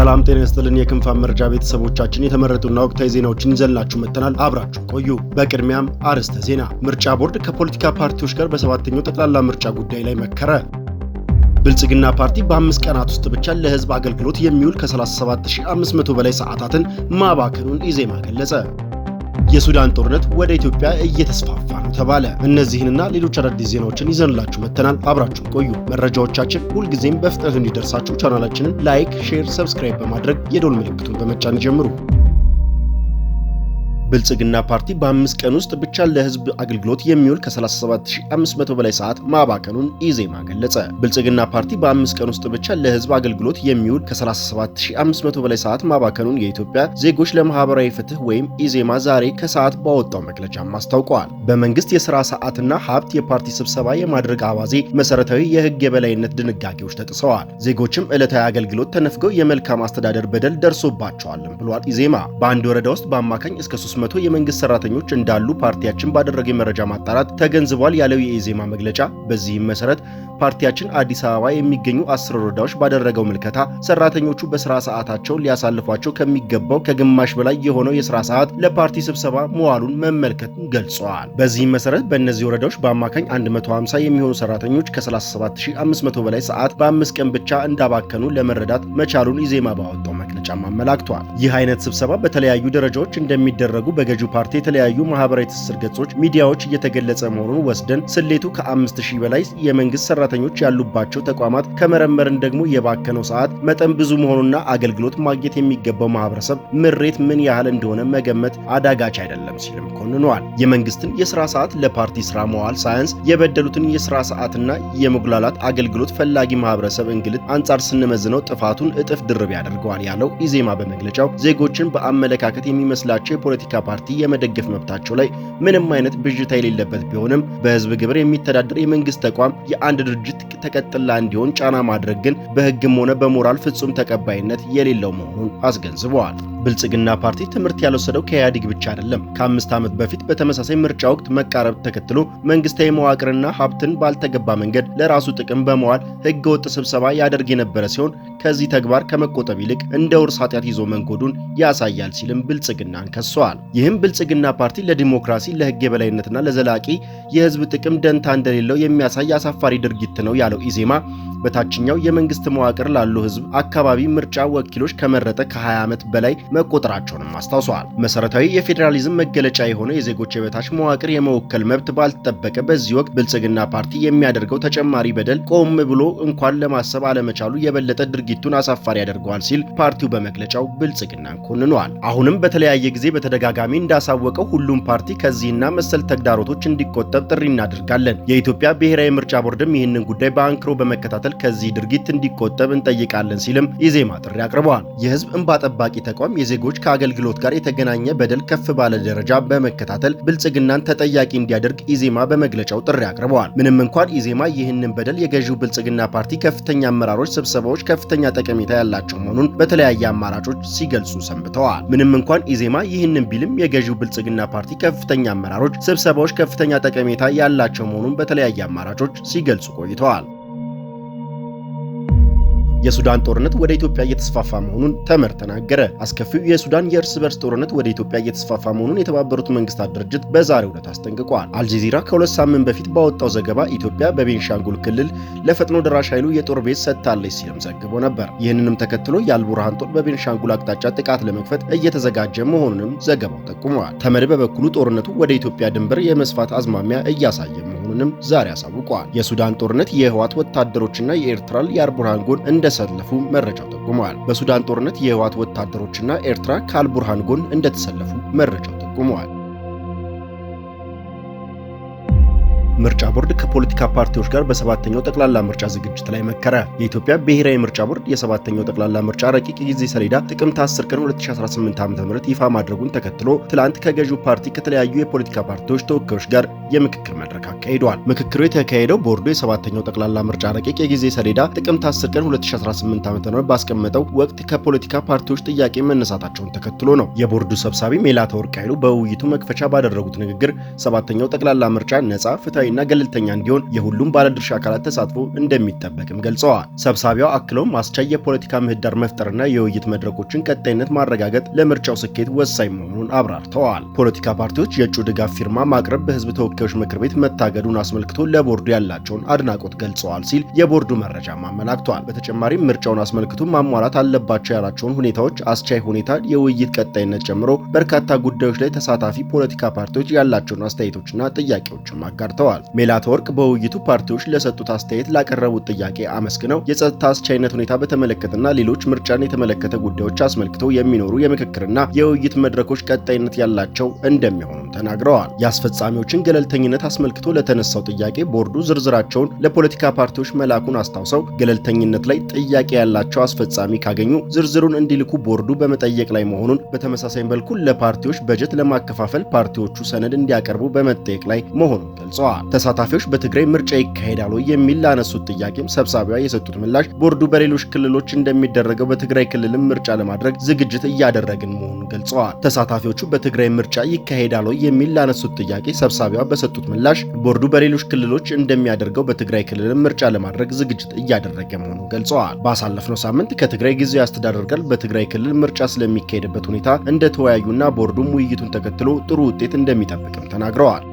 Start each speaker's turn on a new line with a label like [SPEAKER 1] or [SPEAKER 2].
[SPEAKER 1] ሰላም ጤና ይስጥልን የክንፋን መረጃ ቤተሰቦቻችን የተመረጡና ወቅታዊ ዜናዎችን ይዘንላችሁ መጥተናል። አብራችሁ ቆዩ። በቅድሚያም አርዕስተ ዜና። ምርጫ ቦርድ ከፖለቲካ ፓርቲዎች ጋር በሰባተኛው ጠቅላላ ምርጫ ጉዳይ ላይ መከረ። ብልጽግና ፓርቲ በ5 ቀናት ውስጥ ብቻ ለህዝብ አገልግሎት የሚውል ከ37500 በላይ ሰዓታትን ማባከኑን ኢዜማ ገለጸ። የሱዳን ጦርነት ወደ ኢትዮጵያ እየተስፋፋ ነው ተባለ። እነዚህንና ሌሎች አዳዲስ ዜናዎችን ይዘንላችሁ መጥተናል። አብራችሁን ቆዩ። መረጃዎቻችን ሁልጊዜም በፍጥነት እንዲደርሳችሁ ቻናላችንን ላይክ፣ ሼር፣ ሰብስክራይብ በማድረግ የደወል ምልክቱን በመጫን ጀምሩ። ብልጽግና ፓርቲ በ5 ቀን ውስጥ ብቻ ለህዝብ አገልግሎት የሚውል ከ37500 በላይ ሰዓት ማባከኑን ኢዜማ ገለጸ። ብልጽግና ፓርቲ በ5 ቀን ውስጥ ብቻ ለህዝብ አገልግሎት የሚውል ከ37500 በላይ ሰዓት ማባከኑን የኢትዮጵያ ዜጎች ለማህበራዊ ፍትህ ወይም ኢዜማ ዛሬ ከሰዓት ባወጣው መግለጫም አስታውቀዋል። በመንግስት የሥራ ሰዓትና ሀብት የፓርቲ ስብሰባ የማድረግ አባዜ መሰረታዊ የህግ የበላይነት ድንጋጌዎች ተጥሰዋል። ዜጎችም ዕለታዊ አገልግሎት ተነፍገው የመልካም አስተዳደር በደል ደርሶባቸዋልም ብሏል። ኢዜማ በአንድ ወረዳ ውስጥ በአማካኝ እስከ 300 የመንግስት ሰራተኞች እንዳሉ ፓርቲያችን ባደረገ የመረጃ ማጣራት ተገንዝቧል ያለው የኢዜማ መግለጫ በዚህም መሰረት ፓርቲያችን አዲስ አበባ የሚገኙ 10 ወረዳዎች ባደረገው ምልከታ ሰራተኞቹ በስራ ሰዓታቸው ሊያሳልፏቸው ከሚገባው ከግማሽ በላይ የሆነው የስራ ሰዓት ለፓርቲ ስብሰባ መዋሉን መመልከቱን ገልጸዋል። በዚህም መሰረት በእነዚህ ወረዳዎች በአማካኝ 150 የሚሆኑ ሰራተኞች ከ37500 በላይ ሰዓት በ5 ቀን ብቻ እንዳባከኑ ለመረዳት መቻሉን ኢዜማ ባወጣው መግለጫ አመላክቷል። ይህ አይነት ስብሰባ በተለያዩ ደረጃዎች እንደሚደረጉ በገዢው ፓርቲ የተለያዩ ማህበራዊ ትስስር ገጾች፣ ሚዲያዎች እየተገለጸ መሆኑን ወስደን ስሌቱ ከ5000 በላይ የመንግስት ሰራተኞች ያሉባቸው ተቋማት ከመረመርን ደግሞ የባከነው ሰዓት መጠን ብዙ መሆኑና አገልግሎት ማግኘት የሚገባው ማህበረሰብ ምሬት ምን ያህል እንደሆነ መገመት አዳጋች አይደለም ሲልም ኮንኗል። የመንግስትን የሥራ ሰዓት ለፓርቲ ስራ መዋል ሳያንስ የበደሉትን የሥራ ሰዓትና የመጉላላት አገልግሎት ፈላጊ ማህበረሰብ እንግልት አንጻር ስንመዝነው ጥፋቱን እጥፍ ድርብ ያደርገዋል ያለው ኢዜማ በመግለጫው ዜጎችን በአመለካከት የሚመስላቸው የፖለቲካ ፓርቲ የመደገፍ መብታቸው ላይ ምንም አይነት ብዥታ የሌለበት ቢሆንም በህዝብ ግብር የሚተዳደር የመንግስት ተቋም የአንድ ድርጅት ተቀጥላ እንዲሆን ጫና ማድረግ ግን በህግም ሆነ በሞራል ፍጹም ተቀባይነት የሌለው መሆኑን አስገንዝበዋል። ብልጽግና ፓርቲ ትምህርት ያልወሰደው ከኢህአዴግ ብቻ አይደለም። ከ5 ዓመት በፊት በተመሳሳይ ምርጫ ወቅት መቃረብ ተከትሎ መንግስታዊ መዋቅርና ሀብትን ባልተገባ መንገድ ለራሱ ጥቅም በመዋል ህገወጥ ስብሰባ ያደርግ የነበረ ሲሆን ከዚህ ተግባር ከመቆጠብ ይልቅ እንደ ውርስ ኃጢአት ይዞ መንጎዱን ያሳያል ሲልም ብልጽግናን ከሷል። ይህም ብልጽግና ፓርቲ ለዲሞክራሲ ለህግ የበላይነትና ለዘላቂ የህዝብ ጥቅም ደንታ እንደሌለው የሚያሳይ አሳፋሪ ድርጊት ነው ያለው ኢዜማ በታችኛው የመንግስት መዋቅር ላሉ ህዝብ አካባቢ ምርጫ ወኪሎች ከመረጠ ከ20 ዓመት በላይ መቆጠራቸውንም አስታውሰዋል። መሰረታዊ የፌዴራሊዝም መገለጫ የሆነው የዜጎች የበታች መዋቅር የመወከል መብት ባልተጠበቀ በዚህ ወቅት ብልጽግና ፓርቲ የሚያደርገው ተጨማሪ በደል ቆም ብሎ እንኳን ለማሰብ አለመቻሉ የበለጠ ድርጊቱን አሳፋሪ ያደርገዋል ሲል ፓርቲው በመግለጫው ብልጽግናን ኮንኗል። አሁንም በተለያየ ጊዜ በተደጋጋሚ እንዳሳወቀው ሁሉም ፓርቲ ከዚህና መሰል ተግዳሮቶች እንዲቆጠብ ጥሪ እናደርጋለን። የኢትዮጵያ ብሔራዊ ምርጫ ቦርድም ይህንን ጉዳይ በአንክሮ በመከታተል ከዚህ ድርጊት እንዲቆጠብ እንጠይቃለን ሲልም ኢዜማ ጥሪ አቅርበዋል። የህዝብ እንባ ጠባቂ ተቋም የዜጎች ከአገልግሎት ጋር የተገናኘ በደል ከፍ ባለ ደረጃ በመከታተል ብልጽግናን ተጠያቂ እንዲያደርግ ኢዜማ በመግለጫው ጥሪ አቅርበዋል። ምንም እንኳን ኢዜማ ይህንን በደል የገዢው ብልጽግና ፓርቲ ከፍተኛ አመራሮች ስብሰባዎች ከፍተኛ ጠቀሜታ ያላቸው መሆኑን በተለያየ አማራጮች ሲገልጹ ሰንብተዋል። ምንም እንኳን ኢዜማ ይህንን ቢልም የገዢው ብልጽግና ፓርቲ ከፍተኛ አመራሮች ስብሰባዎች ከፍተኛ ጠቀሜታ ያላቸው መሆኑን በተለያየ አማራጮች ሲገልጹ ቆይተዋል። የሱዳን ጦርነት ወደ ኢትዮጵያ እየተስፋፋ መሆኑን ተመድ ተናገረ። አስከፊው የሱዳን የእርስ በርስ ጦርነት ወደ ኢትዮጵያ እየተስፋፋ መሆኑን የተባበሩት መንግስታት ድርጅት በዛሬው ዕለት አስጠንቅቋል። አልጀዚራ ከ2 ሳምንት በፊት ባወጣው ዘገባ ኢትዮጵያ በቤንሻንጉል ክልል ለፈጥኖ ደራሽ ኃይሉ የጦር ቤዝ ሰጥታለች ሲልም ዘግቦ ነበር። ይህንንም ተከትሎ የአልቡርሃን ጦር በቤንሻንጉል አቅጣጫ ጥቃት ለመክፈት እየተዘጋጀ መሆኑንም ዘገባው ጠቁሟል። ተመድ በበኩሉ ጦርነቱ ወደ ኢትዮጵያ ድንበር የመስፋት አዝማሚያ እያሳየ መሆኑንም ዛሬ አሳውቋል። የሱዳን ጦርነት የህወሓት ወታደሮችና የኤርትራ የአልቡርሃን ጎን እንደሰለፉ መረጃው ጠቁሟል። በሱዳን ጦርነት የህወሓት ወታደሮችና ኤርትራ ከአልቡርሃን ጎን እንደተሰለፉ መረጃው ጠቁሟል። ምርጫ ቦርድ ከፖለቲካ ፓርቲዎች ጋር በሰባተኛው ጠቅላላ ምርጫ ዝግጅት ላይ መከረ። የኢትዮጵያ ብሔራዊ ምርጫ ቦርድ የሰባተኛው ጠቅላላ ምርጫ ረቂቅ ጊዜ ሰሌዳ ጥቅምት 10 ቀን 2018 ዓ.ም ይፋ ማድረጉን ተከትሎ ትላንት ከገዢው ፓርቲ ከተለያዩ የፖለቲካ ፓርቲዎች ተወካዮች ጋር የምክክር መድረክ አካሂዷል። ምክክሩ የተካሄደው ቦርዱ የሰባተኛው ጠቅላላ ምርጫ ረቂቅ የጊዜ ሰሌዳ ጥቅምት 10 ቀን 2018 ዓ.ም ባስቀመጠው ወቅት ከፖለቲካ ፓርቲዎች ጥያቄ መነሳታቸውን ተከትሎ ነው። የቦርዱ ሰብሳቢ ሜላትወርቅ ኃይሉ በውይይቱ መክፈቻ ባደረጉት ንግግር ሰባተኛው ጠቅላላ ምርጫ ነጻ፣ ፍትሃዊ ፍትሐዊና ገለልተኛ እንዲሆን የሁሉም ባለድርሻ አካላት ተሳትፎ እንደሚጠበቅም ገልጸዋል። ሰብሳቢዋ አክለውም አስቻይ የፖለቲካ ምህዳር መፍጠርና የውይይት መድረኮችን ቀጣይነት ማረጋገጥ ለምርጫው ስኬት ወሳኝ መሆኑን አብራርተዋል። ፖለቲካ ፓርቲዎች የእጩ ድጋፍ ፊርማ ማቅረብ በህዝብ ተወካዮች ምክር ቤት መታገዱን አስመልክቶ ለቦርዱ ያላቸውን አድናቆት ገልጸዋል ሲል የቦርዱ መረጃም አመላክቷል። በተጨማሪም ምርጫውን አስመልክቶ ማሟላት አለባቸው ያላቸውን ሁኔታዎች፣ አስቻይ ሁኔታ፣ የውይይት ቀጣይነት ጨምሮ በርካታ ጉዳዮች ላይ ተሳታፊ ፖለቲካ ፓርቲዎች ያላቸውን አስተያየቶችና ጥያቄዎችም አጋርተዋል። ሜላትወርቅ በውይይቱ ፓርቲዎች ለሰጡት አስተያየት ላቀረቡት ጥያቄ አመስግነው የጸጥታ አስቻይነት ሁኔታ በተመለከተና ሌሎች ምርጫን የተመለከተ ጉዳዮች አስመልክተው የሚኖሩ የምክክርና የውይይት መድረኮች ቀጣይነት ያላቸው እንደሚሆኑም ተናግረዋል። የአስፈጻሚዎችን ገለልተኝነት አስመልክቶ ለተነሳው ጥያቄ ቦርዱ ዝርዝራቸውን ለፖለቲካ ፓርቲዎች መላኩን አስታውሰው ገለልተኝነት ላይ ጥያቄ ያላቸው አስፈጻሚ ካገኙ ዝርዝሩን እንዲልኩ ቦርዱ በመጠየቅ ላይ መሆኑን፣ በተመሳሳይ መልኩ ለፓርቲዎች በጀት ለማከፋፈል ፓርቲዎቹ ሰነድ እንዲያቀርቡ በመጠየቅ ላይ መሆኑን ገልጸዋል። ተሳታፊዎች በትግራይ ምርጫ ይካሄዳል ወይ የሚል ላነሱት ጥያቄም ሰብሳቢዋ የሰጡት ምላሽ ቦርዱ በሌሎች ክልሎች እንደሚደረገው በትግራይ ክልልም ምርጫ ለማድረግ ዝግጅት እያደረግን መሆኑን ገልጸዋል። ተሳታፊዎቹ በትግራይ ምርጫ ይካሄዳል ወይ የሚል ላነሱት ጥያቄ ሰብሳቢዋ በሰጡት ምላሽ ቦርዱ በሌሎች ክልሎች እንደሚያደርገው በትግራይ ክልልም ምርጫ ለማድረግ ዝግጅት እያደረገ መሆኑን ገልጸዋል። ባሳለፍነው ሳምንት ከትግራይ ጊዜያዊ አስተዳደር ጋር በትግራይ ክልል ምርጫ ስለሚካሄድበት ሁኔታ እንደተወያዩና ቦርዱም ውይይቱን ተከትሎ ጥሩ ውጤት እንደሚጠብቅም ተናግረዋል።